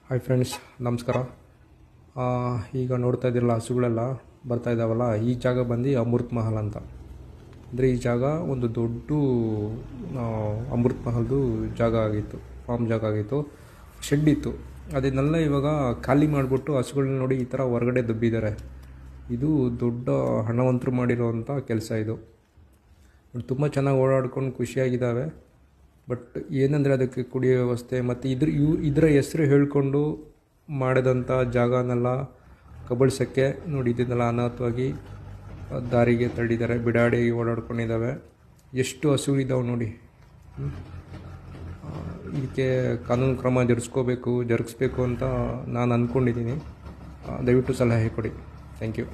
Hi friends, ನಮಸ್ಕಾರ. ಈಗ ನೋಡ್ತಾ ಇದ್ದಿರಲ್ಲ, ಹಸುಗಳೆಲ್ಲ ಬರ್ತಾ ಇದ್ದಾವಲ್ಲ, ಈ ಜಾಗ ಬಂದು ಅಮೃತ್ ಮಹಲ್ ಅಂತ. ಅಂದರೆ ಈ ಜಾಗ ಒಂದು ದೊಡ್ಡ ಅಮೃತ್ ಮಹಲ್ದು ಜಾಗ ಆಗಿತ್ತು, ಫಾರ್ಮ್ ಜಾಗ ಆಗಿತ್ತು, ಶೆಡ್ ಇತ್ತು. ಅದನ್ನೆಲ್ಲ ಇವಾಗ ಖಾಲಿ ಮಾಡಿಬಿಟ್ಟು ಹಸುಗಳನ್ನ ನೋಡಿ ಈ ಥರ ಹೊರಗಡೆ ದಬ್ಬಿದ್ದಾರೆ. ಇದು ದೊಡ್ಡ ಹಣವಂತರು ಮಾಡಿರೋವಂಥ ಕೆಲಸ ಇದು. ತುಂಬ ಚೆನ್ನಾಗಿ ಓಡಾಡ್ಕೊಂಡು ಖುಷಿಯಾಗಿದ್ದಾವೆ. ಬಟ್ ಏನಂದರೆ ಅದಕ್ಕೆ ಕುಡಿಯೋ ವ್ಯವಸ್ಥೆ ಮತ್ತು ಇದರ ಹೆಸರು ಹೇಳ್ಕೊಂಡು ಮಾಡಿದಂಥ ಜಾಗನೆಲ್ಲ ಕಬಳಿಸೋಕ್ಕೆ ನೋಡಿ, ಇದನ್ನೆಲ್ಲ ಅನಾಥವಾಗಿ ದಾರಿಗೆ ತಳ್ಳಿದ್ದಾರೆ, ಬಿಡಾಡಿ ಓಡಾಡ್ಕೊಂಡಿದ್ದಾವೆ. ಎಷ್ಟು ಹಸುಗಳಿದ್ದಾವೆ ನೋಡಿ. ಇದಕ್ಕೆ ಕಾನೂನು ಕ್ರಮ ಜರುಗಿಸ್ಬೇಕು ಅಂತ ನಾನು ಅಂದ್ಕೊಂಡಿದ್ದೀನಿ. ದಯವಿಟ್ಟು ಸಲಹೆ ಕೊಡಿ. Thank you.